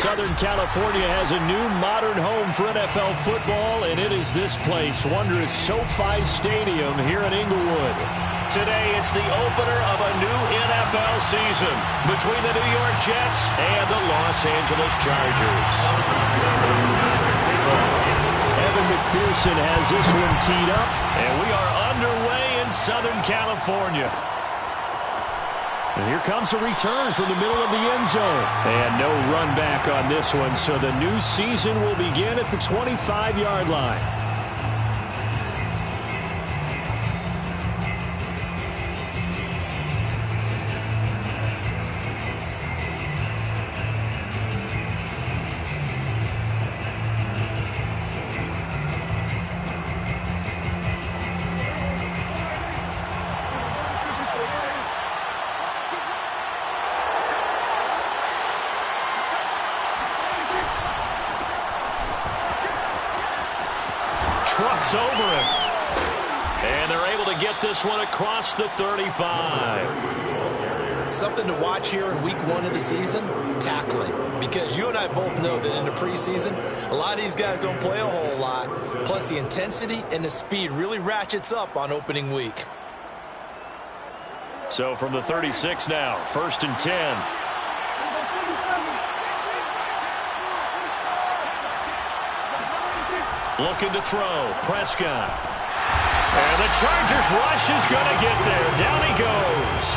Southern California has a new modern home for NFL football, and it is this place, wondrous SoFi Stadium here in Inglewood. Today, it's the opener of a new NFL season between the New York Jets and the Los Angeles Chargers. Evan McPherson has this one teed up, and we are underway in Southern California. And here comes a return from the middle of the end zone. And no run back on this one, so the new season will begin at the 25-yard line. Trucks over him. And they're able to get this one across the 35. Something to watch here in week 1 of the season, tackling. Because you and I both know that in the preseason, a lot of these guys don't play a whole lot. Plus the intensity and the speed really ratchets up on opening week. So from the 36 now, 1st and 10. Looking to throw. Prescott. And the Chargers rush is going to get there. Down he goes.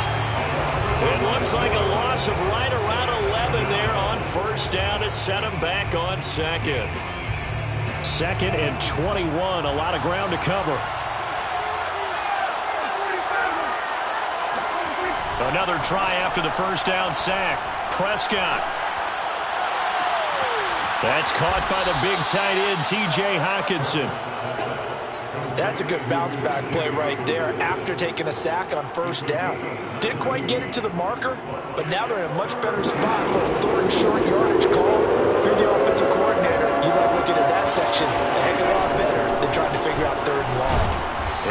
It looks like a loss of right around 11 there on 1st down to set him back on 2nd. 2nd and 21. A lot of ground to cover. Another try after the 1st down sack. Prescott. That's caught by the big tight end, T.J. Hockenson. That's a good bounce-back play right there after taking a sack on 1st down. Didn't quite get it to the marker, but now they're in a much better spot for a 3rd and short yardage call. If you're the offensive coordinator, you like looking at that section a heck of a lot better than trying to figure out 3rd and long.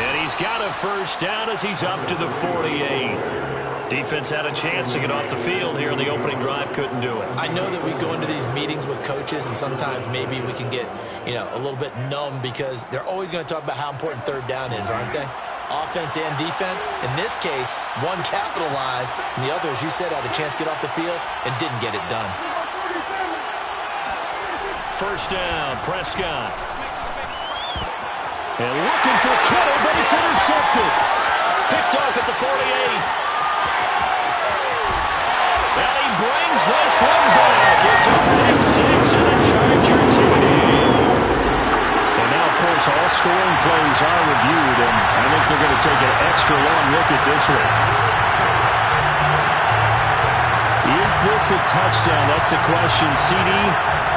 And he's got a 1st down as he's up to the 48. Defense had a chance to get off the field here in the opening drive, couldn't do it. I know that we go into these meetings with coaches, and sometimes maybe we can get, a little bit numb because they're always going to talk about how important 3rd down is, aren't they? Offense and defense. In this case, one capitalized, and the other, as you said, had a chance to get off the field and didn't get it done. 1st down, Prescott. And looking for Kittle, but it's intercepted. Picked off at the 48. And he brings this one back. It's a pick 6 and a Charger TD. And now, of course, all scoring plays are reviewed, and I think they're going to take an extra long look at this one. Is this a touchdown? That's the question. CD,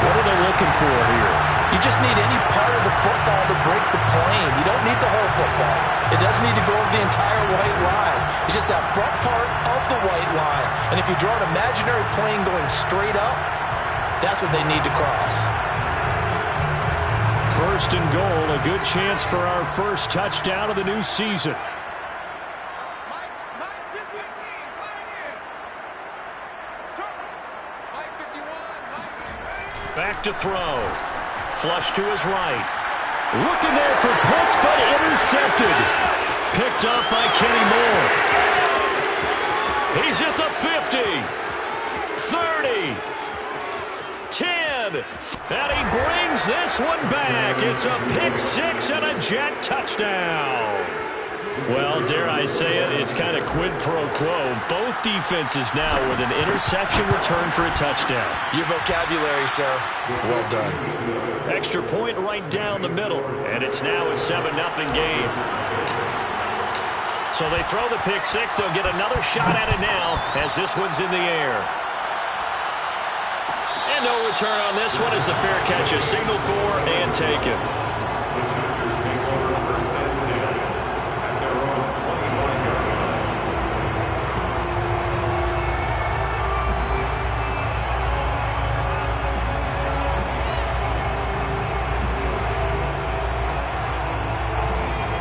what are they looking for here? You just need any part of the football to break the plane. You don't need the whole football. It doesn't need to go over the entire white line. It's just that front part of the white line. And if you draw an imaginary plane going straight up, that's what they need to cross. 1st and goal, a good chance for our first touchdown of the new season. Back to throw. Flush to his right. Looking there for Pitts, but intercepted. Picked up by Kenny Moore. He's at the 50. 30. 10. And he brings this one back. It's a pick 6 and a Jet touchdown. Well, dare I say it, it's kind of quid pro quo. Both defenses now with an interception return for a touchdown. Your vocabulary, sir. Well done. Extra point right down the middle, and it's now a 7-0 game. So they throw the pick 6. They'll get another shot at it now as this one's in the air. And no return on this one as the fair catch is signaled for and taken.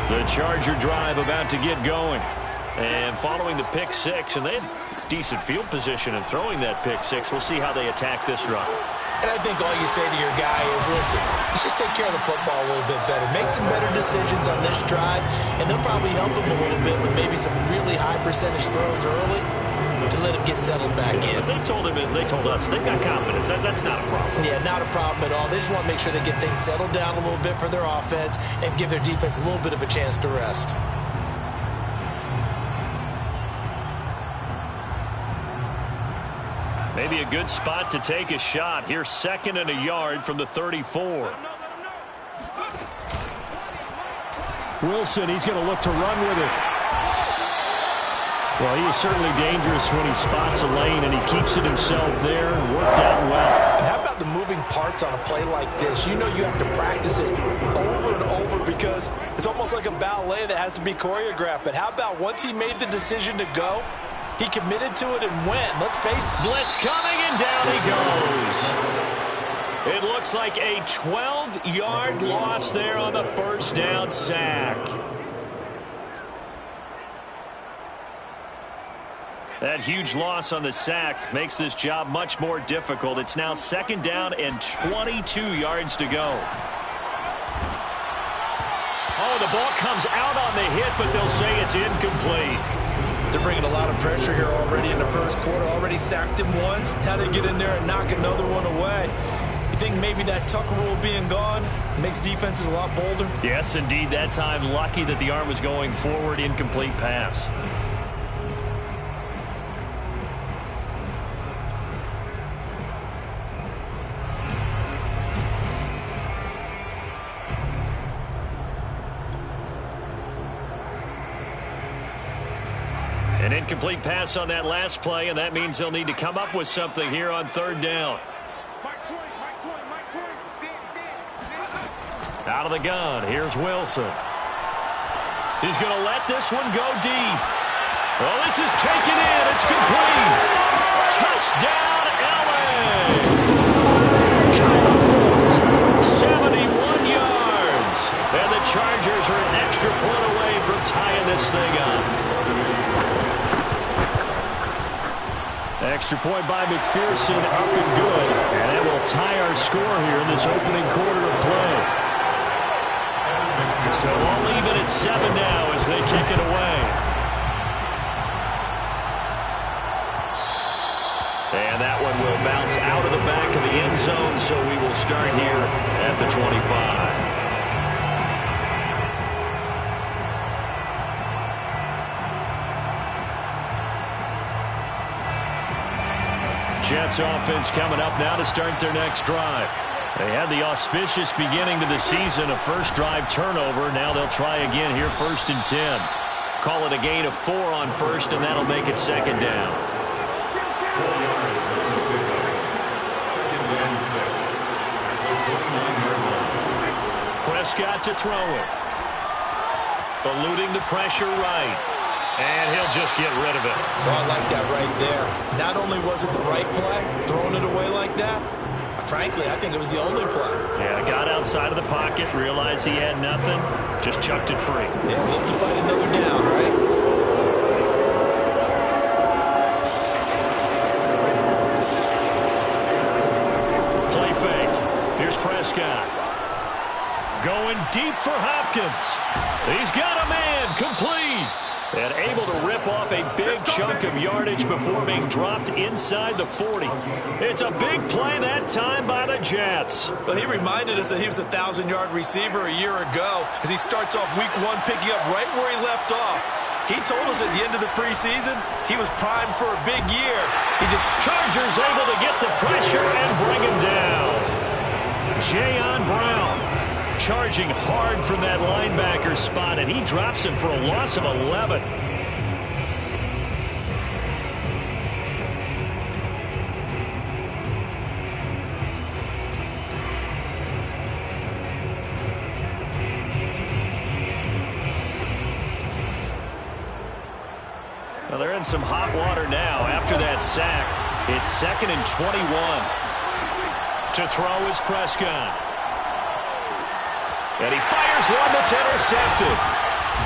The Charger drive about to get going. And following the pick 6, and they decent field position in throwing that pick six. We'll see how they attack this run. And I think all you say to your guy is, listen, let's just take care of the football a little bit better. Make some better decisions on this drive, and they'll probably help him a little bit with maybe some really high percentage throws early to let him get settled back in. They told us they've got confidence. That's not a problem. Yeah, not a problem at all. They just want to make sure they get things settled down a little bit for their offense and give their defense a little bit of a chance to rest. Maybe a good spot to take a shot. Here's 2nd and a yard from the 34. Wilson, he's going to look to run with it. Well, he is certainly dangerous when he spots a lane, and he keeps it himself there. Worked out well. And how about the moving parts on a play like this? You know you have to practice it over and over because it's almost like a ballet that has to be choreographed. But how about once he made the decision to go, he committed to it and went. Let's face it. Blitz coming, and down he goes. It looks like a 12-yard loss there on the first down sack. That huge loss on the sack makes this job much more difficult. It's now 2nd down and 22 yards to go. Oh, the ball comes out on the hit, but they'll say it's incomplete. They're bringing a lot of pressure here already in the first quarter. Already sacked him once. Now they get in there and knock another one away. You think maybe that tuck rule being gone makes defenses a lot bolder? Yes, indeed. That time, lucky that the arm was going forward. Incomplete pass. An incomplete pass on that last play, and that means they'll need to come up with something here on 3rd down. Out of the gun, here's Wilson. He's going to let this one go deep. Well, this is taken in. It's complete. Touchdown, LA. 71 yards. And the Chargers are an extra point away from tying this thing up. Extra point by McPherson, up and good. And that will tie our score here in this opening quarter of play. So we'll leave it at 7 now as they kick it away. And that one will bounce out of the back of the end zone, so we will start here at the 25. Jets offense coming up now to start their next drive. They had the auspicious beginning to the season, a first drive turnover. Now they'll try again here, 1st and 10. Call it a gain of 4 on 1st, and that'll make it 2nd down. Prescott to throw it. Eluding the pressure right. And he'll just get rid of it. Oh, I like that right there. Not only was it the right play, throwing it away like that, frankly, I think it was the only play. Yeah, got outside of the pocket, realized he had nothing, just chucked it free. Yeah, we'll have to fight another down, right? Play fake. Here's Prescott. Going deep for Hopkins. He's got a man, complete. And able to rip off a big chunk of yardage before being dropped inside the 40. It's a big play that time by the Jets. Well, he reminded us that he was a 1,000-yard receiver a year ago as he starts off week 1 picking up right where he left off. He told us at the end of the preseason he was primed for a big year. Chargers able to get the pressure and bring him down. Jayon Brown charging hard from that linebacker spot, and he drops him for a loss of 11. Well, they're in some hot water now after that sack. It's 2nd and 21. To throw is Prescott. And he fires one that's intercepted.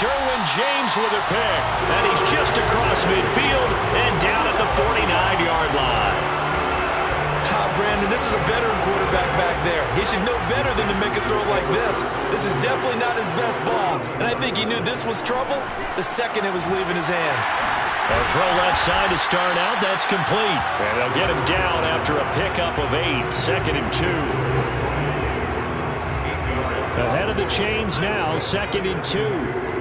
Derwin James with a pick. And he's just across midfield and down at the 49-yard line. Brandon, this is a veteran quarterback back there. He should know better than to make a throw like this. This is definitely not his best ball. And I think he knew this was trouble the second it was leaving his hand. A throw left side to start out. That's complete. And they'll get him down after a pickup of 8. 2nd and 2. Ahead of the chains now. 2nd and 2.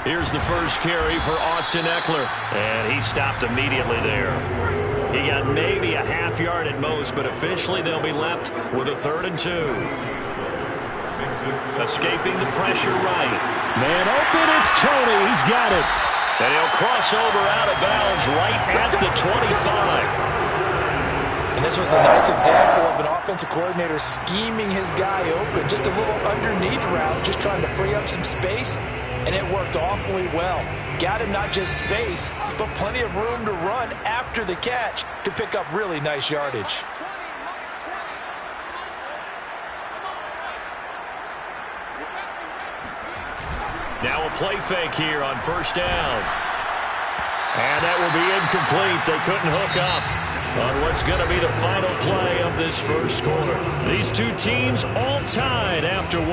Here's the first carry for Austin Eckler. And he stopped immediately there. He got maybe a half yard at most, but officially they'll be left with a 3rd and 2. Escaping the pressure right. Man open, it's Tony. He's got it. And he'll cross over out of bounds right at the 25. And this was a nice example of an offensive coordinator scheming his guy open. Just a little underneath route, just trying to free up some space. And it worked awfully well. Got him not just space, but plenty of room to run after the catch to pick up really nice yardage. Now a play fake here on 1st down. And that will be incomplete. They couldn't hook up on what's going to be the final play of this first quarter. These two teams all tied after 1.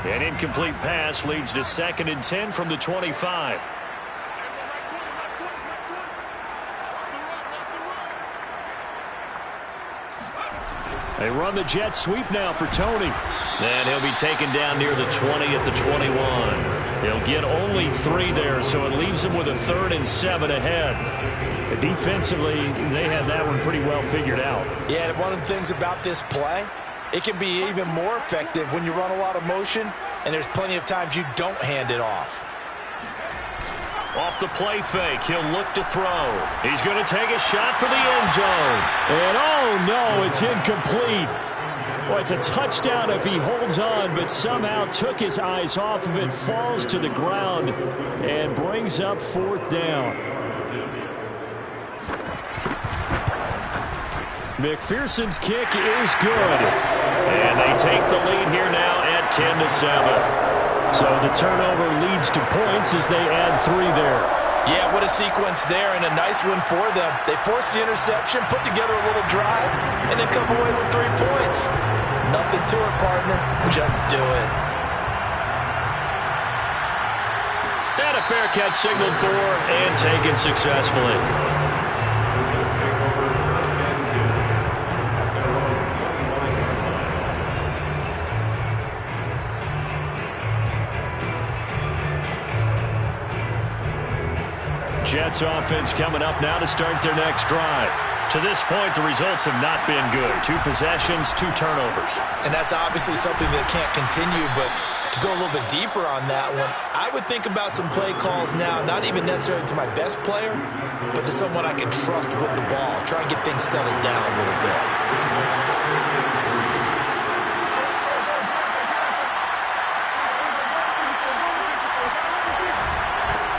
An incomplete pass leads to 2nd and 10 from the 25. They run the jet sweep now for Tony. And he'll be taken down near the 20 at the 21. He'll get only 3 there, so it leaves him with a 3rd and 7 ahead. Defensively, they had that one pretty well figured out. Yeah, and one of the things about this play, it can be even more effective when you run a lot of motion, and there's plenty of times you don't hand it off. Off the play fake, he'll look to throw. He's going to take a shot for the end zone. And oh no, it's incomplete. Well, it's a touchdown if he holds on, but somehow took his eyes off of it, falls to the ground, and brings up 4th down. McPherson's kick is good. And they take the lead here now at 10-7. So the turnover leads to points as they add 3 there. Yeah, what a sequence there, and a nice one for them. They force the interception, put together a little drive, and then come away with 3 points. Nothing to it, partner. Just do it. And a fair catch signaled for and taken successfully. Jets offense coming up now to start their next drive. To this point, the results have not been good. 2 possessions, 2 turnovers. And that's obviously something that can't continue, but to go a little bit deeper on that one, I would think about some play calls now, not even necessarily to my best player, but to someone I can trust with the ball. Try and get things settled down a little bit.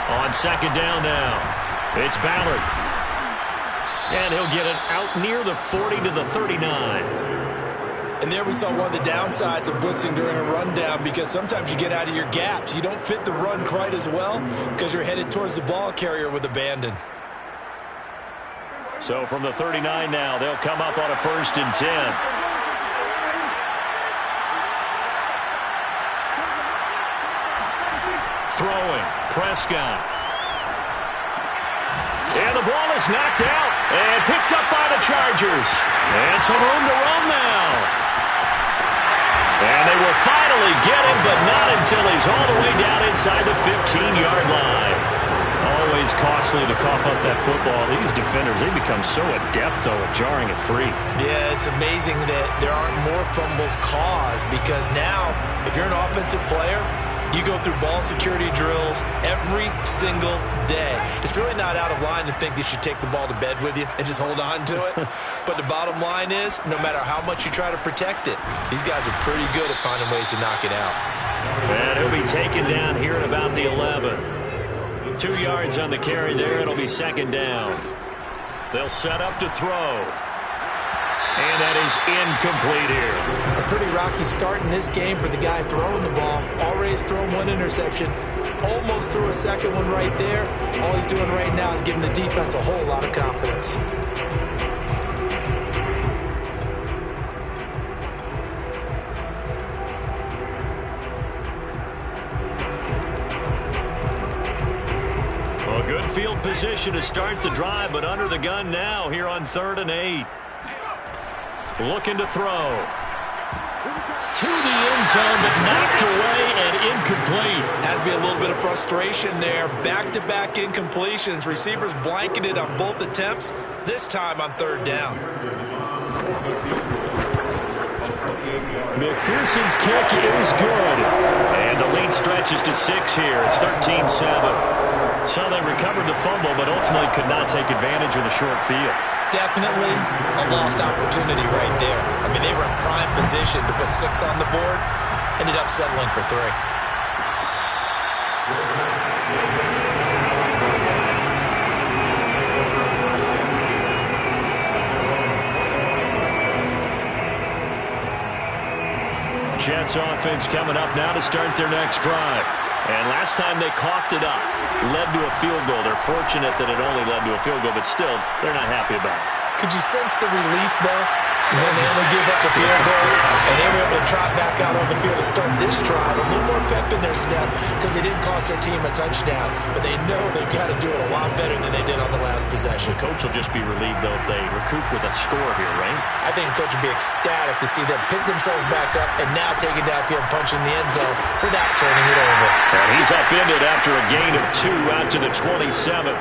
On 2nd down now, it's Ballard. And he'll get it out near the 40 to the 39. And there we saw one of the downsides of blitzing during a rundown, because sometimes you get out of your gaps. You don't fit the run quite as well because you're headed towards the ball carrier with abandon. So from the 39 now, they'll come up on a 1st and 10. Throwing, Prescott. And the ball is knocked out and picked up by the Chargers. And some room to run now. And they will finally get him, but not until he's all the way down inside the 15-yard line. Always costly to cough up that football. These defenders, they become so adept, though, at jarring it free. Yeah, it's amazing that there aren't more fumbles caused, because now, if you're an offensive player, you go through ball security drills every single day. It's really not out of line to think that you take the ball to bed with you and just hold on to it. But the bottom line is, no matter how much you try to protect it, these guys are pretty good at finding ways to knock it out. And he'll be taken down here at about the 11. 2 yards on the carry there. It'll be 2nd down. They'll set up to throw. And that is incomplete here. A pretty rocky start in this game for the guy throwing the ball. Already has thrown one interception. Almost threw a second one right there. All he's doing right now is giving the defense a whole lot of confidence. Well, good field position to start the drive, but under the gun now here on 3rd and 8. Looking to throw. To the end zone, but knocked away and incomplete. Has to be a little bit of frustration there. Back-to-back incompletions. Receivers blanketed on both attempts, this time on 3rd down. McPherson's kick is good. And the lead stretches to 6 here. It's 13-7. So they recovered the fumble, but ultimately could not take advantage of the short field. Definitely a lost opportunity right there. I mean, they were in prime position to put 6 on the board. Ended up settling for 3. Jets offense coming up now to start their next drive. And last time they coughed it up, led to a field goal. They're fortunate that it only led to a field goal, but still, they're not happy about it. Could you sense the relief, though, when they only give up the field goal and they were able to trot back out on the field and start this drive? A little more pep in their step because they didn't cost their team a touchdown, but they know they've got to do it a lot better than they did on the last possession. The coach will just be relieved, though, if they recoup with a score here, right? I think the coach will be ecstatic to see them pick themselves back up and now take it downfield, punching the end zone without turning it over. And he's upended after a gain of 2 out to the 27.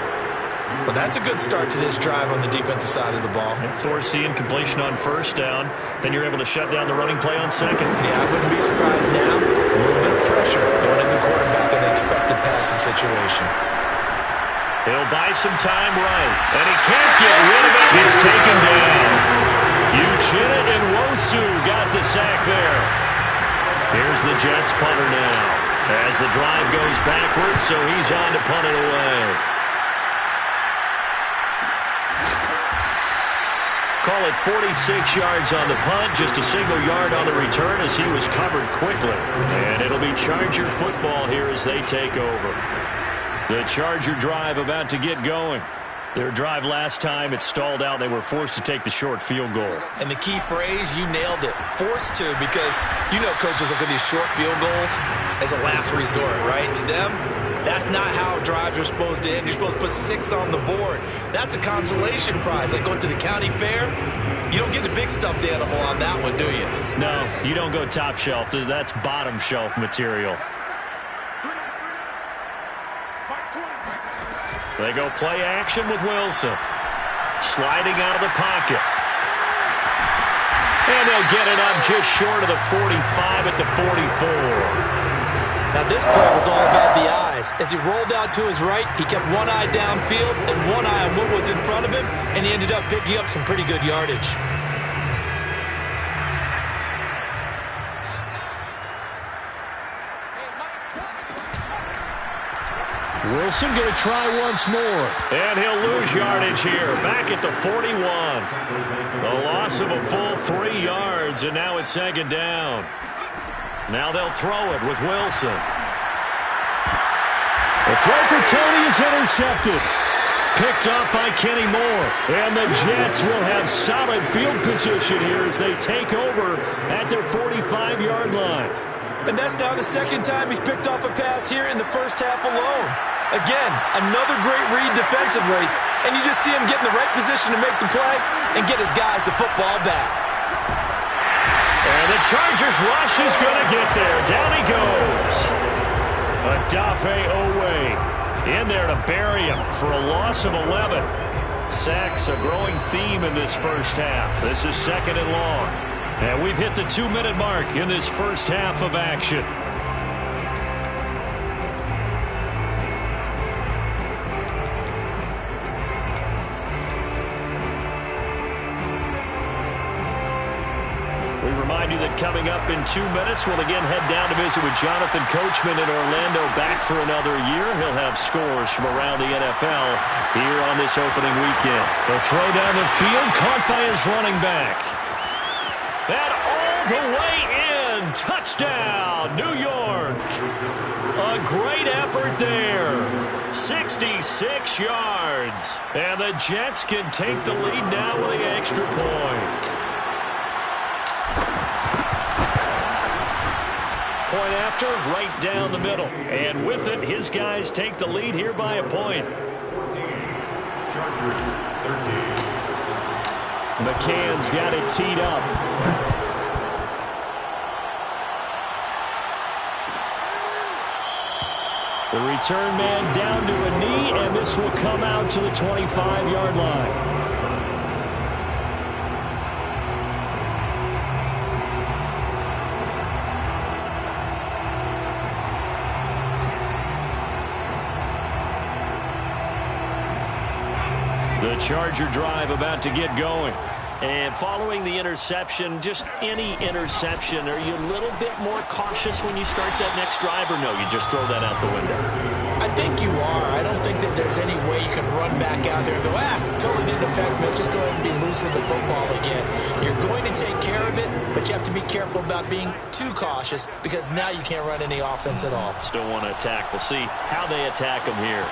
Well, that's a good start to this drive on the defensive side of the ball. And force the incompletion on 1st down. Then you're able to shut down the running play on 2nd. Yeah, I wouldn't be surprised now. A little bit of pressure going at the quarterback in the expected passing situation. He'll buy some time right. And he can't get rid of it. He's taken down. Uchenna and Wosu got the sack there. Here's the Jets punter now. As the drive goes backwards, so he's on to punt it away. Call it 46 yards on the punt, just a single yard on the return as he was covered quickly. And it'll be Charger football here as they take over. The Charger drive about to get going. Their drive last time, it stalled out. They were forced to take the short field goal. And the key phrase, you nailed it. Forced to, because you know coaches look at these short field goals as a last resort, right? To them, that's not how drives are supposed to end. You're supposed to put 6 on the board. That's a consolation prize. Like going to the county fair, you don't get the big stuffed animal on that one, do you? No, you don't go top shelf. That's bottom shelf material. They go play action with Wilson. Sliding out of the pocket. And they'll get it up just short of the 45 at the 44. Now this play was all about the eyes. As he rolled out to his right, he kept one eye downfield and one eye on what was in front of him, and he ended up picking up some pretty good yardage. Wilson going to try once more. And he'll lose yardage here. Back at the 41. A loss of a full 3 yards, and now it's 2nd down. Now they'll throw it with Wilson. The throw for Tony is intercepted. Picked up by Kenny Moore. And the Jets will have solid field position here as they take over at their 45-yard line. And that's now the 2nd time he's picked off a pass here in the first half alone. Again, another great read defensively, and you just see him get in the right position to make the play and get his guys the football back. And the Chargers rush is going to get there. Down he goes. Adafe Owe in there to bury him for a loss of 11. Sacks, a growing theme in this first half. This is 2nd and long. And we've hit the 2-minute mark in this first half of action. We remind remind you that coming up in 2 minutes, we'll again head down to visit with Jonathan Coachman in Orlando, back for another year. He'll have scores from around the NFL here on this opening weekend. The throw down the field, caught by his running back. And all the way in. Touchdown, New York. A great effort there. 66 yards. And the Jets can take the lead now with the extra point. Point after, right down the middle. And with it, his guys take the lead here by a point. 14. Chargers, 13. McCann's got it teed up. The return man down to a knee, and this will come out to the 25-yard line. The Charger drive about to get going. And following the interception, just any interception, are you a little bit more cautious when you start that next drive, or no, you just throw that out the window? I think you are. I don't think that there's any way you can run back out there and go, totally didn't affect me. Let's just go ahead and be loose with the football again. You're going to take care of it, but you have to be careful about being too cautious because now you can't run any offense at all. Still want to attack. We'll see how they attack him here.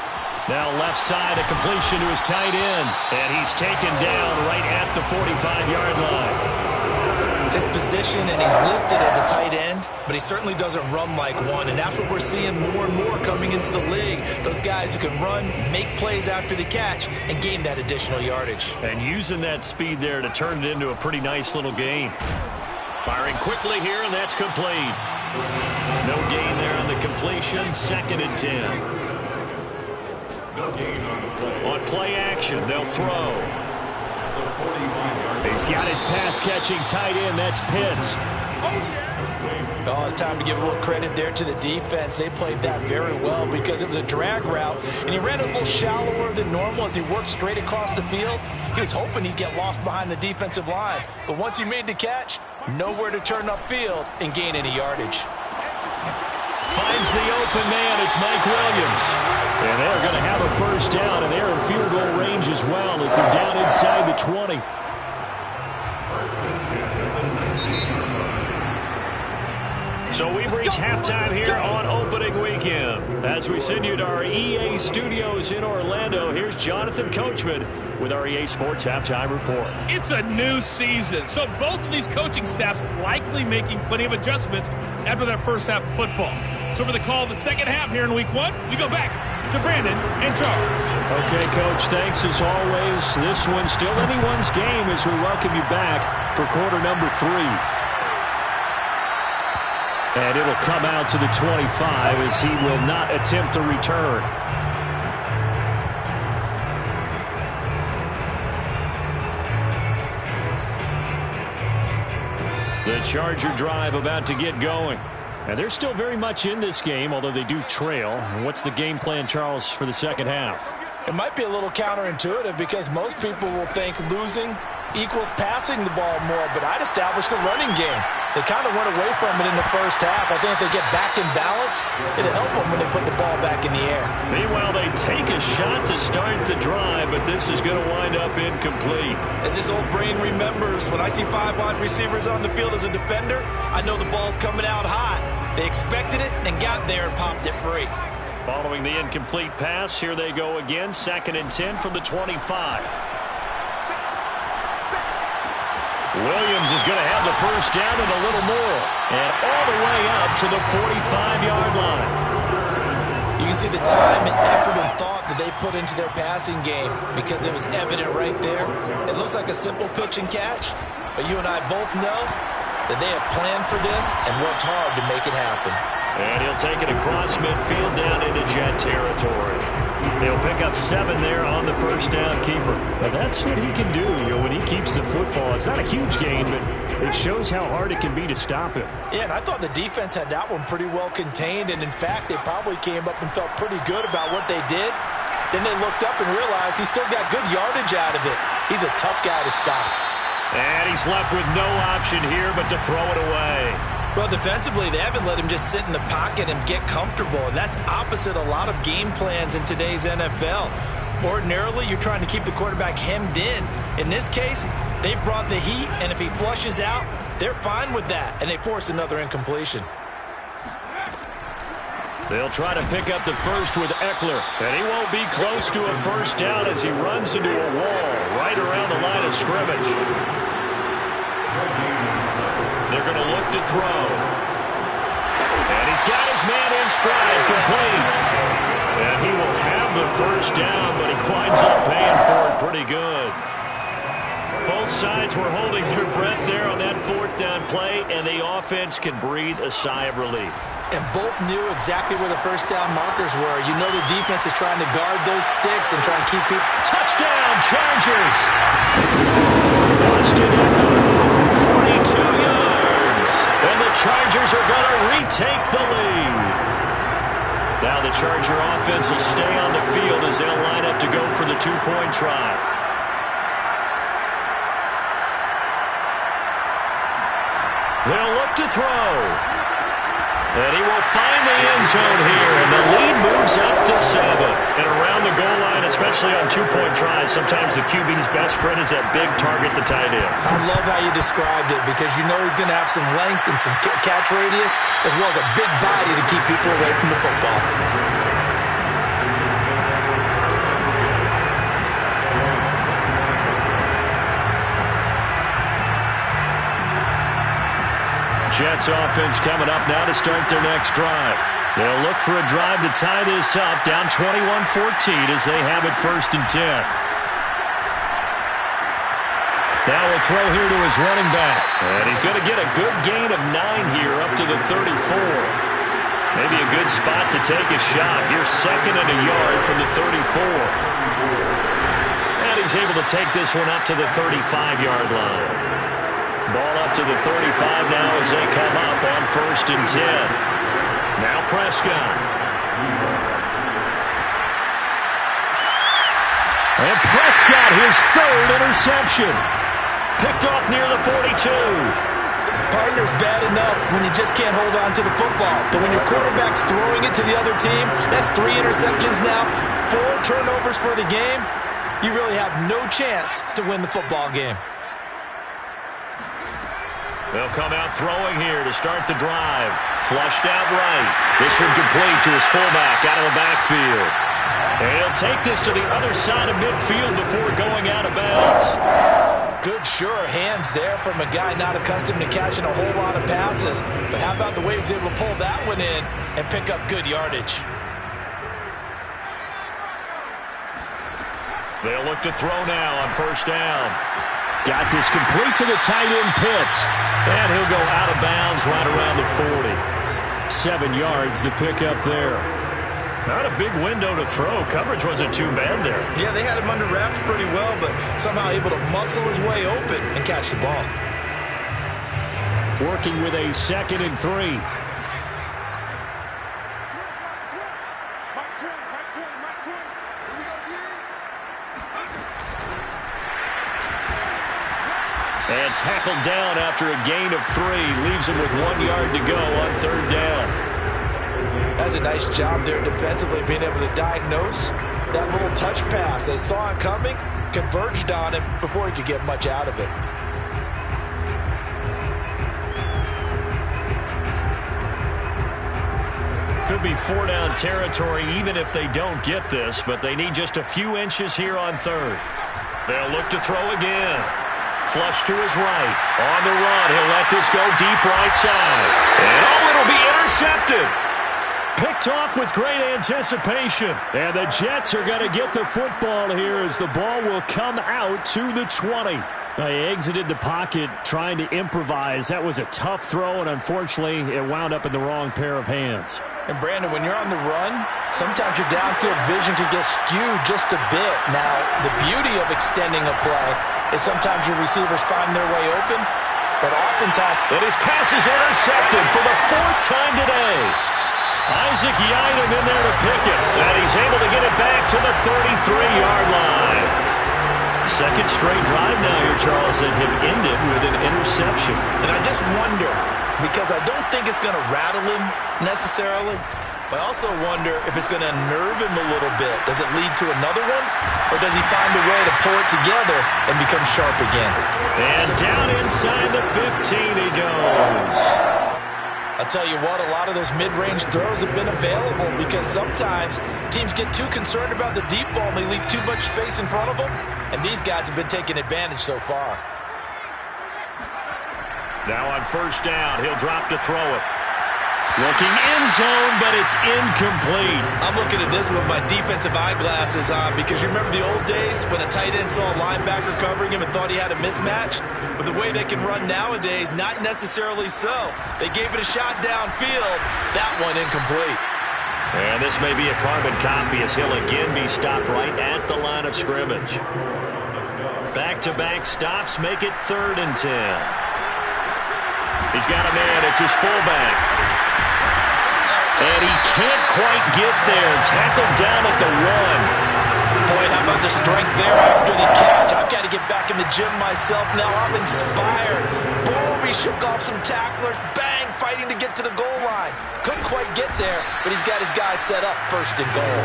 Now left side, a completion to his tight end. And he's taken down right at the 45-yard line. His position, and he's listed as a tight end, but he certainly doesn't run like one. And that's what we're seeing more and more coming into the league. Those guys who can run, make plays after the catch, and gain that additional yardage. And using that speed there to turn it into a pretty nice little gain. Firing quickly here, and that's complete. No gain there on the completion. 2nd and 10. On play action, they'll throw. He's got his pass-catching tight end. That's Pitts. Oh, it's time to give a little credit there to the defense. They played that very well because it was a drag route, and he ran a little shallower than normal as he worked straight across the field. He was hoping he'd get lost behind the defensive line, but once he made the catch, nowhere to turn upfield and gain any yardage. Finds the open man. It's Mike Williams. And they're going to have a first down, and they're in field goal range as well as they're down inside the 20. So we've reached halftime here on opening weekend. As we send you to our EA studios in Orlando, here's Jonathan Coachman with our EA Sports Halftime Report. It's a new season, so both of these coaching staffs likely making plenty of adjustments after their first half of football. So for the call of the second half here in week 1, we go back to Brandon and Charles. Okay, Coach, thanks as always. This one's still anyone's game as we welcome you back for quarter number 3. And it'll come out to the 25 as he will not attempt a return. The Charger drive about to get going. And they're still very much in this game, although they do trail. And what's the game plan, Charles, for the second half? It might be a little counterintuitive because most people will think losing equals passing the ball more, but I'd establish the running game. They kind of went away from it in the first half. I think if they get back in balance, it'll help them when they put the ball back in the air. Meanwhile, they take a shot to start the drive, but this is going to wind up incomplete. As this old brain remembers, when I see 5 wide receivers on the field as a defender, I know the ball's coming out hot. They expected it and got there and popped it free. Following the incomplete pass, here they go again. 2nd and 10 from the 25. Williams is going to have the first down and a little more. And all the way up to the 45-yard line. You can see the time and effort and thought that they put into their passing game because it was evident right there. It looks like a simple pitch and catch, but you and I both know that they have planned for this and worked hard to make it happen. And he'll take it across midfield down into Jet territory. They'll pick up 7 there on the first down keeper. But that's what he can do, when he keeps the football. It's not a huge gain, but it shows how hard it can be to stop him. Yeah, and I thought the defense had that one pretty well contained, and in fact, they probably came up and felt pretty good about what they did. Then they looked up and realized he still got good yardage out of it. He's a tough guy to stop. And he's left with no option here but to throw it away. Well, defensively, they haven't let him just sit in the pocket and get comfortable, and that's opposite a lot of game plans in today's NFL. Ordinarily, you're trying to keep the quarterback hemmed in. In this case, they brought the heat, and if he flushes out, they're fine with that, and they force another incompletion. They'll try to pick up the first with Eckler, and he won't be close to a first down as he runs into a wall right around the line of scrimmage. They're going to look to throw. And he's got his man in stride, complete. And he will have the first down, but he winds up paying for it pretty good. Both sides were holding their breath there on that fourth down play, and the offense can breathe a sigh of relief. And both knew exactly where the first down markers were. You know the defense is trying to guard those sticks and try and keep people. Touchdown, Chargers! Austin Eckler, 42 yards. And the Chargers are going to retake the lead. Now the Charger offense will stay on the field as they'll line up to go for the two-point try. They'll look to throw. And he will find the end zone here, and the lead moves up to 7. And around the goal line, especially on two-point tries, sometimes the QB's best friend is that big target, the tight end. I love how you described it because you know he's going to have some length and some catch radius as well as a big body to keep people away from the football. Jets offense coming up now to start their next drive. They'll look for a drive to tie this up, down 21-14 as they have it 1st and 10. Now we'll throw here to his running back. And he's going to get a good gain of 9 here up to the 34. Maybe a good spot to take a shot. Here's 2nd and a yard from the 34. And he's able to take this one up to the 35-yard line. Ball up to the 35 now as they come up on 1st and 10. Now Prescott. And Prescott, his 3rd interception. Picked off near the 42. Partner's bad enough when you just can't hold on to the football. But when your quarterback's throwing it to the other team, that's 3 interceptions now, 4 turnovers for the game. You really have no chance to win the football game. They'll come out throwing here to start the drive. Flushed out right. This one complete to his fullback out of the backfield. And he'll take this to the other side of midfield before going out of bounds. Good, sure hands there from a guy not accustomed to catching a whole lot of passes. But how about the way he was able to pull that one in and pick up good yardage? They'll look to throw now on 1st down. Got this complete to the tight end Pitts. And he'll go out of bounds right around the 40. 7 yards to pick up there. Not a big window to throw. Coverage wasn't too bad there. Yeah, they had him under wraps pretty well, but somehow able to muscle his way open and catch the ball. Working with a 2nd and 3. And tackled down after a gain of 3. Leaves him with 1 yard to go on 3rd down. That's a nice job there defensively, being able to diagnose that little touch pass. They saw it coming, converged on it before he could get much out of it. Could be 4-down territory even if they don't get this, but they need just a few inches here on 3rd. They'll look to throw again. Flush to his right. On the run, he'll let this go deep right side. And it'll be intercepted. Picked off with great anticipation. And the Jets are going to get the football here as the ball will come out to the 20. They exited the pocket trying to improvise. That was a tough throw, and unfortunately, it wound up in the wrong pair of hands. And Brandon, when you're on the run, sometimes your downfield vision can get skewed just a bit. Now, the beauty of extending a play is sometimes your receivers find their way open, but oftentimes... And his pass is intercepted for the 4th time today. Isaac Yiadom in there to pick it, and he's able to get it back to the 33-yard line. Second straight drive now here, Charles, that have ended with an interception. And I just wonder, because I don't think it's going to rattle him necessarily, but I also wonder if it's going to unnerve him a little bit. Does it lead to another one? Or does he find a way to pull it together and become sharp again? And down inside the 15 he goes. I'll tell you what, a lot of those mid-range throws have been available because sometimes teams get too concerned about the deep ball and they leave too much space in front of them. And these guys have been taking advantage so far. Now on first down, he'll drop to throw it. Looking end zone, but it's incomplete. I'm looking at this with my defensive eyeglasses on because you remember the old days when a tight end saw a linebacker covering him and thought he had a mismatch? But the way they can run nowadays, not necessarily so. They gave it a shot downfield. That one incomplete. And this may be a carbon copy as he'll again be stopped right at the line of scrimmage. Back-to-back stops make it 3rd and 10. He's got a man. It's his fullback. And he can't quite get there. Tackled down at the 1. Boy, how about the strength there after the catch? I've got to get back in the gym myself now. I'm inspired. Boom, he shook off some tacklers. Bang, fighting to get to the goal line. Couldn't quite get there, but he's got his guys set up 1st and goal.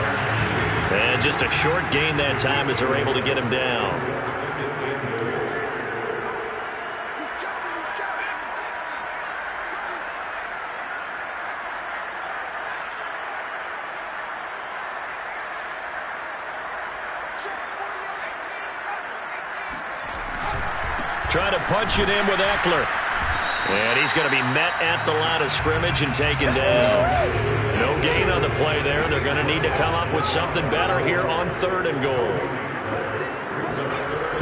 And just a short gain that time as they're able to get him down. Trying to punch it in with Eckler. And he's going to be met at the line of scrimmage and taken down. No gain on the play there. They're going to need to come up with something better here on 3rd and goal.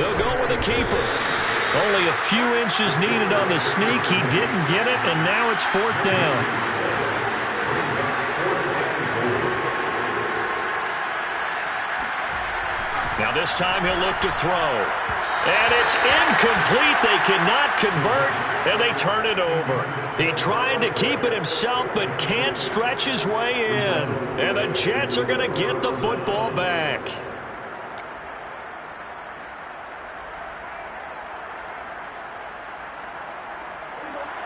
They'll go with a keeper. Only a few inches needed on the sneak. He didn't get it, and now it's 4th down. Now this time he'll look to throw. And it's incomplete. They cannot convert, and they turn it over. He tried to keep it himself, but can't stretch his way in. And the Jets are going to get the football back.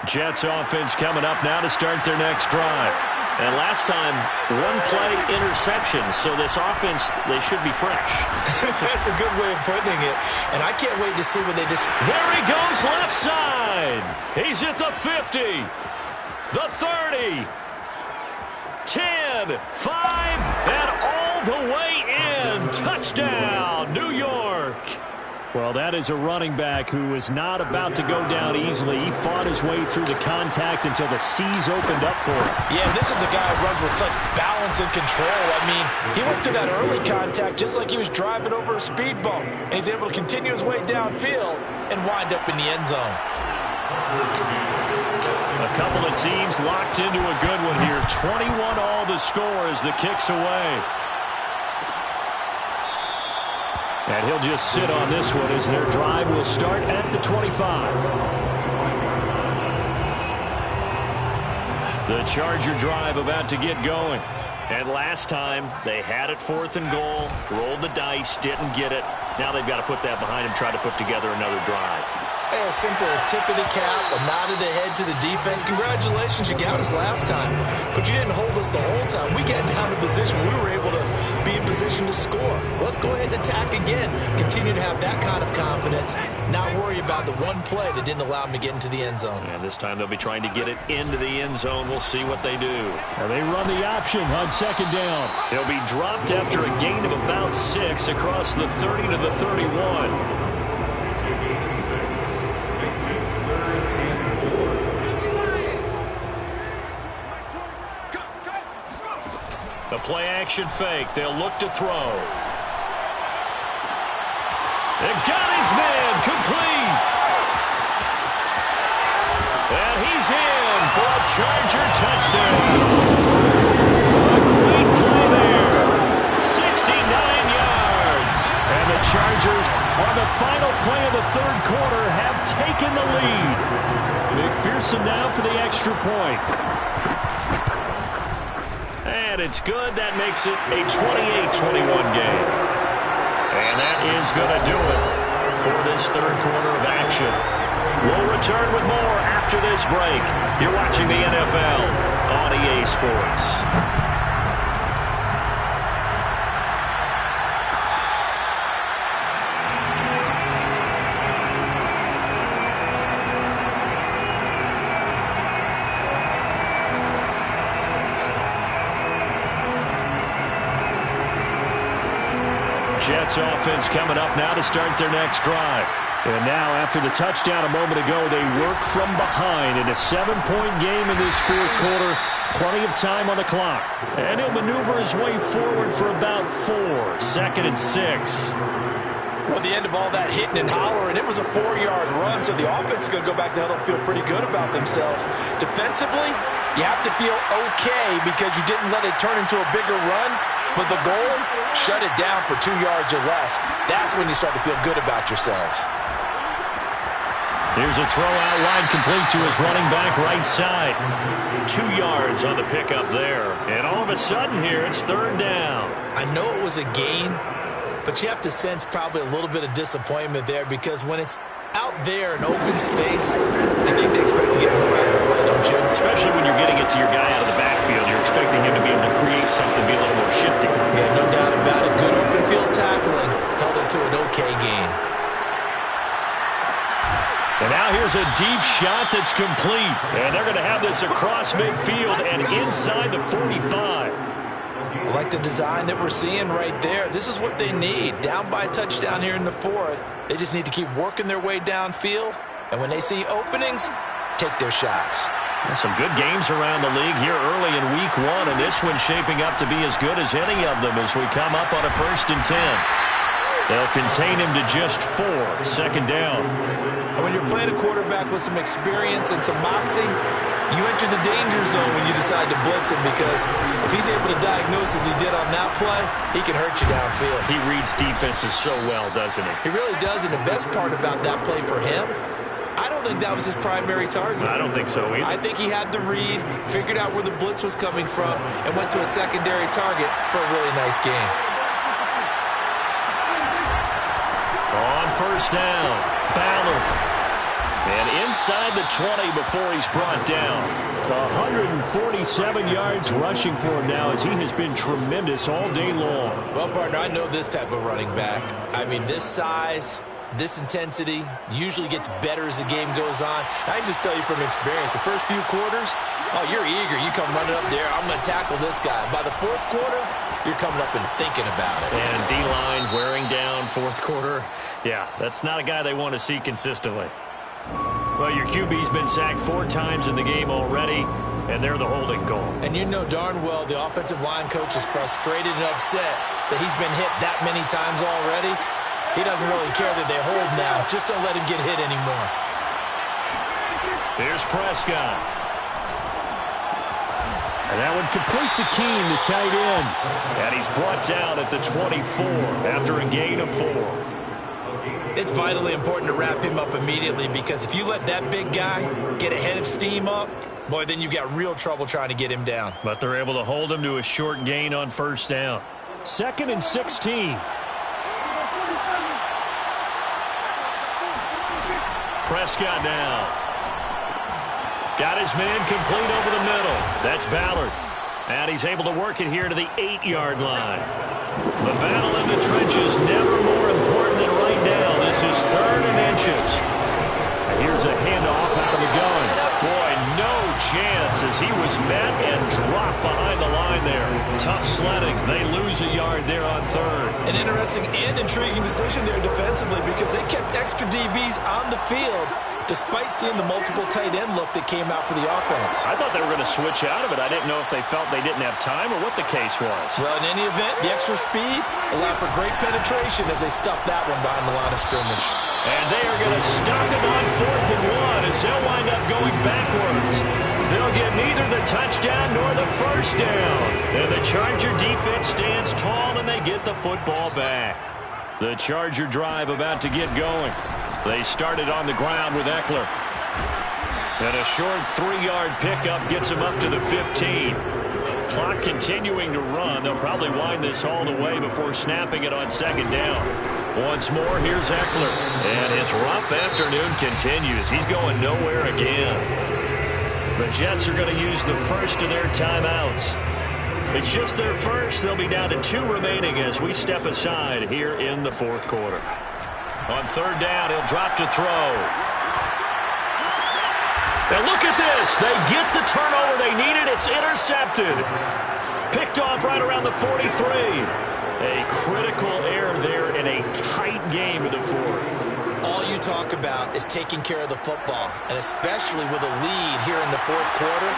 Jets offense coming up now to start their next drive. And last time, 1-play interception, so this offense, they should be fresh. That's a good way of putting it. And I can't wait to see what they just... There he goes left side. He's at the 50, the 30, 10, 5, and all the way in. Touchdown, New York. Well, that is a running back who is not about to go down easily. He fought his way through the contact until the seas opened up for him. Yeah, this is a guy who runs with such balance and control. I mean, he went through that early contact just like he was driving over a speed bump. And he's able to continue his way downfield and wind up in the end zone. A couple of teams locked into a good one here. 21 all the score as the kick's away. And he'll just sit on this one as their drive will start at the 25. The Charger drive about to get going. And last time, they had it 4th and goal, rolled the dice, didn't get it. Now they've got to put that behind them, try to put together another drive. Hey, a simple tip of the cap, a nod of the head to the defense. Congratulations, you got us last time, but you didn't hold us the whole time. We got down to position. We were able to be in position to score. Let's go ahead and attack again. Continue to have that kind of confidence. Not worry about the one play that didn't allow them to get into the end zone. And this time they'll be trying to get it into the end zone. We'll see what they do. Well, they run the option on 2nd down. He'll be dropped after a gain of about 6 across the 30 to the 31. The play-action fake. They'll look to throw. They've got his man complete. And he's in for a Charger touchdown. A great play there. 69 yards. And the Chargers, on the final play of the 3rd quarter, have taken the lead. McPherson now for the extra point. And it's good. That makes it a 28-21 game. And that is going to do it for this third quarter of action. We'll return with more after this break. You're watching the NFL on EA Sports. Jets offense coming up now to start their next drive. And now, after the touchdown a moment ago, they work from behind in a 7-point game in this fourth quarter. Plenty of time on the clock. And he'll maneuver his way forward for about 4. 2nd and 6. Well, at the end of all that hitting and hollering, it was a 4-yard run, so the offense is going to go back to huddle and feel pretty good about themselves. Defensively, you have to feel okay because you didn't let it turn into a bigger run, but the goal, shut it down for 2 yards or less. That's when you start to feel good about yourselves. Here's a throw out wide, complete to his running back right side. 2 yards on the pickup there. And all of a sudden here, it's 3rd down. I know it was a gain, but you have to sense probably a little bit of disappointment there because when it's out there in open space, I think they expect to get more out of the play, don't you? Especially when you're getting it to your guy out of the backfield. You're expecting him to be able to create something, be a little more shifty. Yeah, no doubt about it. Good open field tackling held it to an okay gain. And now here's a deep shot that's complete. And they're going to have this across midfield and inside the 45. I like the design that we're seeing right there. This is what they need. Down by a touchdown here in the 4th. They just need to keep working their way downfield. And when they see openings, take their shots. Some good games around the league here early in week 1. And this one's shaping up to be as good as any of them as we come up on a 1st and 10. They'll contain him to just 4. 2nd down. And when you're playing a quarterback with some experience and some moxie, you enter the danger zone when you decide to blitz him because if he's able to diagnose as he did on that play, he can hurt you downfield. He reads defenses so well, doesn't he? He really does, and the best part about that play for him, I don't think that was his primary target. I don't think so either. I think he had the read, figured out where the blitz was coming from, and went to a secondary target for a really nice game. On 1st down, Ballard. And inside the 20 before he's brought down. 147 yards rushing for him now as he has been tremendous all day long. Well, partner, I know this type of running back. I mean, this size, this intensity usually gets better as the game goes on. I can just tell you from experience, the first few quarters, oh, you're eager. You come running up there, I'm going to tackle this guy. By the 4th quarter, you're coming up and thinking about it. And D-line wearing down 4th quarter. Yeah, that's not a guy they want to see consistently. Well, your QB's been sacked 4 times in the game already, and they're the holding goal. And you know darn well the offensive line coach is frustrated and upset that he's been hit that many times already. He doesn't really care that they hold now. Just don't let him get hit anymore. Here's Prescott. And that one complete to Keene, the tight end. And he's brought down at the 24 after a gain of 4. It's vitally important to wrap him up immediately because if you let that big guy get a head of steam up, boy, then you've got real trouble trying to get him down. But they're able to hold him to a short gain on 1st down. 2nd and 16. Prescott now. Got his man complete over the middle. That's Ballard. And he's able to work it here to the 8-yard line. The battle in the trenches never more important than right now. This is 3rd and inches. And here's a handoff out of the gun. Boy, no chance as he was met and dropped behind the line there. Tough sledding. They lose a yard there on 3rd. An interesting and intriguing decision there defensively because they kept extra DBs on the field despite seeing the multiple tight end look that came out for the offense. I thought they were going to switch out of it. I didn't know if they felt they didn't have time or what the case was. Well, in any event, the extra speed allowed for great penetration as they stuffed that one behind the line of scrimmage. And they are going to stop him on 4th and 1 as they'll wind up going backwards. They'll get neither the touchdown nor the 1st down. And the Charger defense stands tall and they get the football back. The Charger drive about to get going. They started on the ground with Eckler. And a short 3-yard pickup gets him up to the 15. Clock continuing to run. They'll probably wind this all the way before snapping it on 2nd down. Once more, here's Eckler. And his rough afternoon continues. He's going nowhere again. The Jets are going to use the first of their timeouts. It's just their first. They'll be down to 2 remaining as we step aside here in the fourth quarter. On third down, he'll drop to throw. And look at this. They get the turnover they needed. It's intercepted. Picked off right around the 43. A critical error there in a tight game in the fourth. All you talk about is taking care of the football, and especially with a lead here in the fourth quarter,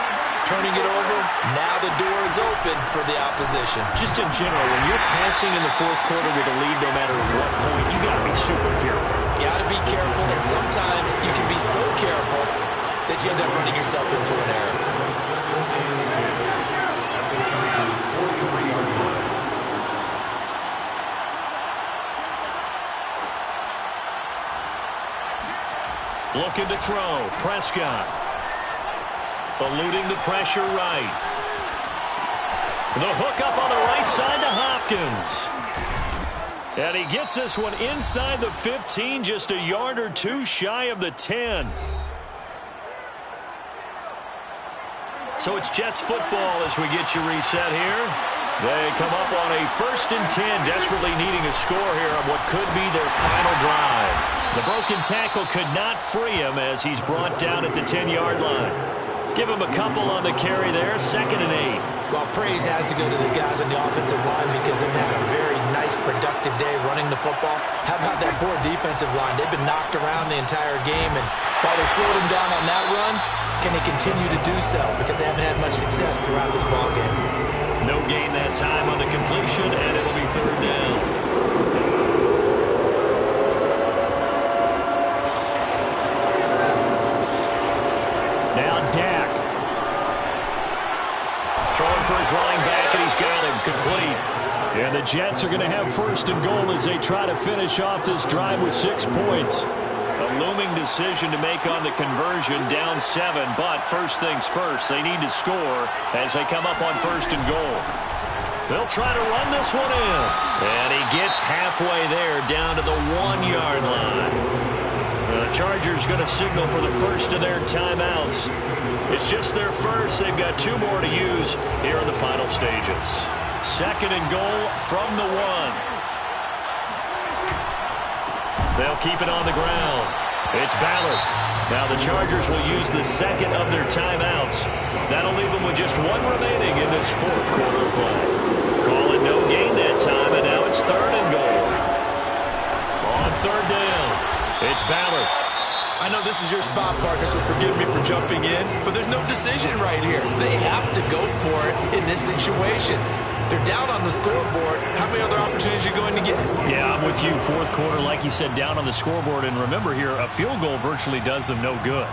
turning it over, now the door is open for the opposition. Just in general, when you're passing in the fourth quarter with a lead, no matter what point, you got to be super careful. Got to be careful, and sometimes you can be so careful that you end up running yourself into an error. Looking to throw. Prescott. Eluding the pressure right. The hook up on the right side to Hopkins. And he gets this one inside the 15, just a yard or 2 shy of the 10. So it's Jets football as we get you reset here. They come up on a 1st and 10, desperately needing a score here on what could be their final drive. The broken tackle could not free him as he's brought down at the 10-yard line. Give him a couple on the carry there, 2nd and 8. Well, praise has to go to the guys on the offensive line because they've had a very nice, productive day running the football. How about that poor defensive line? They've been knocked around the entire game, and while they slowed them down on that run, can they continue to do so? Because they haven't had much success throughout this ball game. No gain that time on the completion, and it'll be 3rd down. Now Dak. Throwing for his running back, and he's got him complete. And the Jets are going to have 1st and goal as they try to finish off this drive with 6 points. A looming decision to make on the conversion, down 7, but first things first, they need to score as they come up on 1st and goal. They'll try to run this one in, and he gets halfway there down to the 1-yard line. The Chargers going to signal for the first of their timeouts. It's just their first. They've got 2 more to use here in the final stages. 2nd and goal from the 1. They'll keep it on the ground. It's Ballard. Now the Chargers will use the 2nd of their timeouts. That'll leave them with just 1 remaining in this fourth quarter play. Call it no gain that time, and now it's 3rd and goal. On 3rd down, it's Ballard. I know this is your spot, partner, so forgive me for jumping in, but there's no decision right here. They have to go for it in this situation. They're down on the scoreboard. How many other opportunities are you going to get? Yeah, I'm with you. Fourth quarter, like you said, down on the scoreboard. And remember here, a field goal virtually does them no good.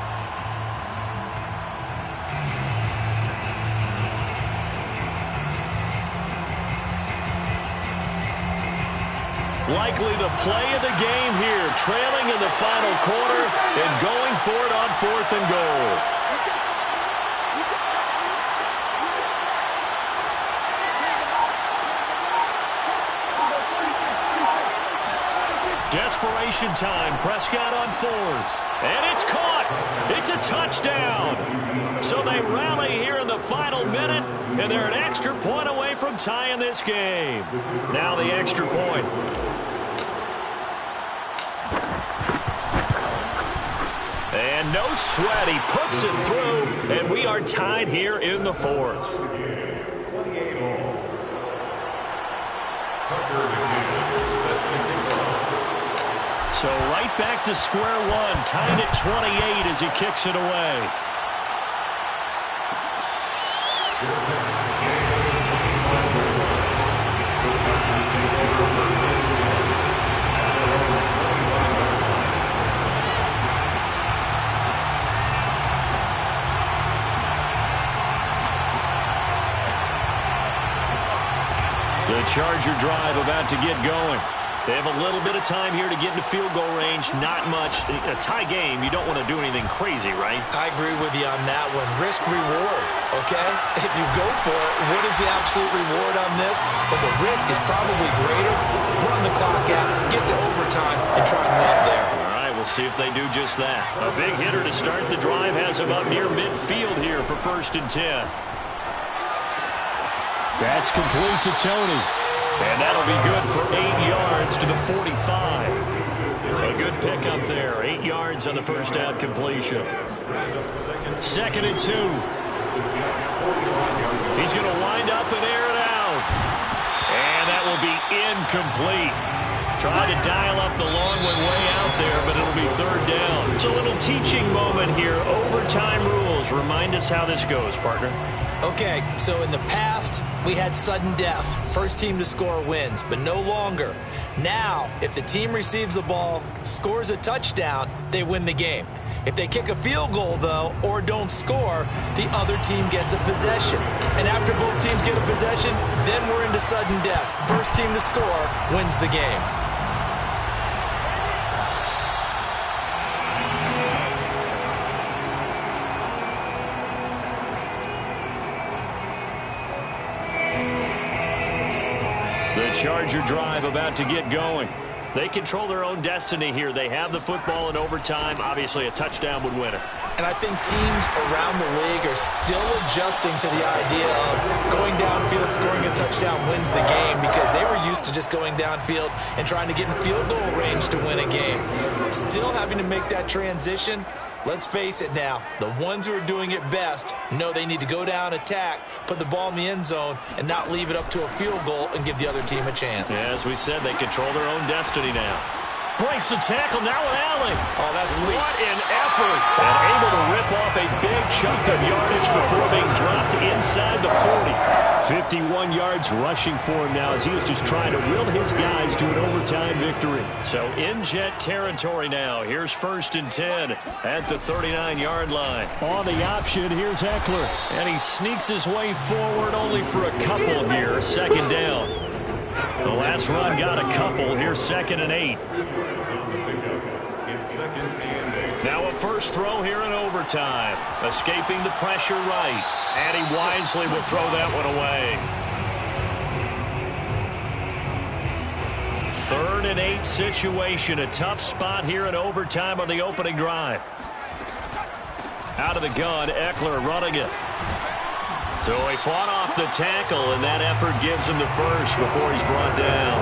Likely the play of the game here, trailing in the final quarter and going for it on 4th and goal. Desperation time. Prescott on 4th. And it's caught. It's a touchdown. So they rally here in the final minute, and they're an extra point away from tying this game. Now the extra point. And no sweat. He puts it through, and we are tied here in the 4th. So right back to square one, tied at 28 as he kicks it away. The Charger drive about to get going. They have a little bit of time here to get into field goal range. Not much. A tie game, you don't want to do anything crazy, right? I agree with you on that one. Risk reward, okay? If you go for it, what is the absolute reward on this? But the risk is probably greater. Run the clock out, get to overtime, and try and win it there. All right, we'll see if they do just that. A big hitter to start the drive has him up near midfield here for 1st and 10. That's complete to Tony. And that'll be good for 8 yards to the 45. A good pickup there. 8 yards on the first down completion. 2nd and 2. He's going to wind up and air it out. And that will be incomplete. Trying to dial up the long one way out there, but it'll be 3rd down. It's a little teaching moment here. Overtime rules. Remind us how this goes, partner. Okay, so in the past, we had sudden death. First team to score wins, but no longer. Now, if the team receives the ball, scores a touchdown, they win the game. If they kick a field goal, though, or don't score, the other team gets a possession. And after both teams get a possession, then we're into sudden death. First team to score wins the game. The Charger drive about to get going. They control their own destiny here. They have the football in overtime. Obviously, a touchdown would win it. And I think teams around the league are still adjusting to the idea of going downfield, scoring a touchdown wins the game, because they were used to just going downfield and trying to get in field goal range to win a game. Still having to make that transition. Let's face it now, the ones who are doing it best know they need to go down, attack, put the ball in the end zone, and not leave it up to a field goal and give the other team a chance. Yeah, as we said, they control their own destiny now. Breaks the tackle, now with Allen. Oh, that's sweet. What an effort. And able to rip off a big chunk of yardage before being dropped inside the 40. 51 yards rushing for him now as he was just trying to will his guys to an overtime victory. So in Jet territory now. Here's 1st and 10 at the 39-yard line. On the option, here's Eckler. And he sneaks his way forward only for a couple here. 2nd down. The last run got a couple. Here's 2nd and 8. Now a first throw here in overtime. Escaping the pressure right. And he wisely will throw that one away. 3rd and 8 situation. A tough spot here in overtime on the opening drive. Out of the gun, Eckler running it. So he fought off the tackle, and that effort gives him the first before he's brought down.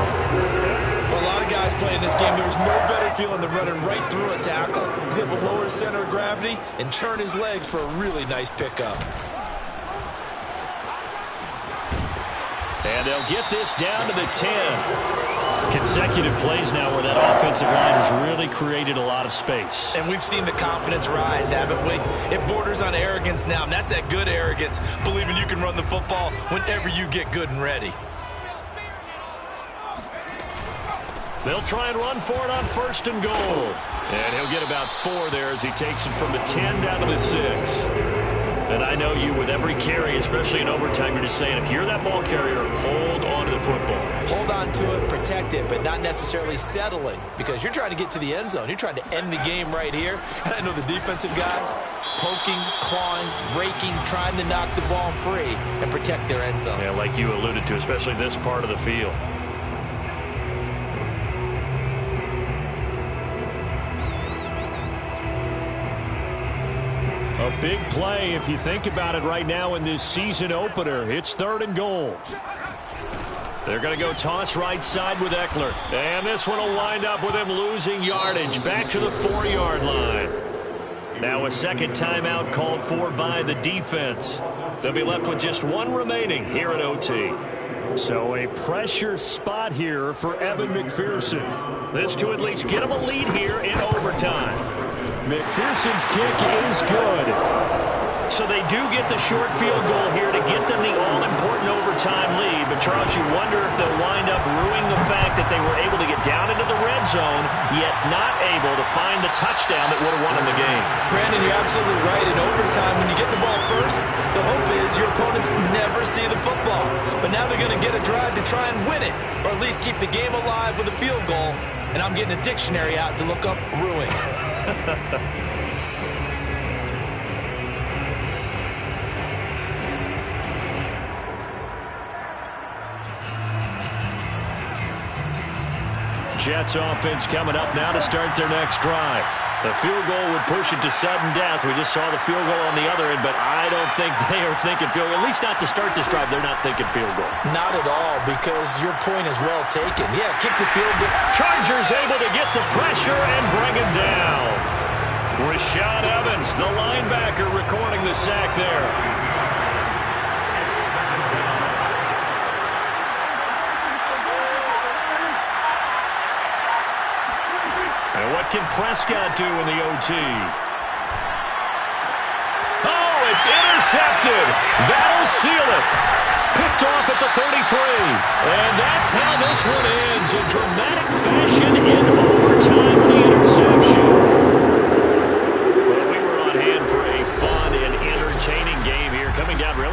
For a lot of guys playing this game, there's no better feeling than running right through a tackle. He's able to lower his center of gravity and churn his legs for a really nice pickup. And they'll get this down to the 10. Consecutive plays now where that offensive line has really created a lot of space. And we've seen the confidence rise, haven't we? It borders on arrogance now, and that's that good arrogance, believing you can run the football whenever you get good and ready. They'll try and run for it on 1st and goal. And he'll get about 4 there as he takes it from the 10 down to the 6. And I know you, with every carry, especially in overtime, you're just saying, if you're that ball carrier, hold on to the football. Hold on to it, protect it, but not necessarily settling, because you're trying to get to the end zone. You're trying to end the game right here. And I know the defensive guys, poking, clawing, raking, trying to knock the ball free and protect their end zone. Yeah, like you alluded to, especially this part of the field. A big play, if you think about it right now in this season opener. It's 3rd and goal. They're going to go toss right side with Eckler. And this one will wind up with him losing yardage back to the 4-yard line. Now a second timeout called for by the defense. They'll be left with just 1 remaining here at OT. So a pressure spot here for Evan McPherson. This to at least get him a lead here in overtime. McPherson's kick is good. So they do get the short field goal here to get them the all-important overtime lead. But, Charles, you wonder if they'll wind up ruining the fact that they were able to get down into the red zone, yet not able to find the touchdown that would have won them the game. Brandon, you're absolutely right. In overtime, when you get the ball first, the hope is your opponent's never never see the football. But now they're going to get a drive to try and win it, or at least keep the game alive with a field goal. And I'm getting a dictionary out to look up ruin. Jets offense coming up now to start their next drive. The field goal would push it to sudden death. We just saw the field goal on the other end, but I don't think they are thinking field goal. At least not to start this drive. They're not thinking field goal. Not at all, because your point is well taken. Yeah, kick the field goal. Chargers able to get the pressure and bring him down. Rashad Evans, the linebacker, recording the sack there. And what can Prescott do in the OT? Oh, it's intercepted. That'll seal it. Picked off at the 33. And that's how this one ends in dramatic fashion in overtime.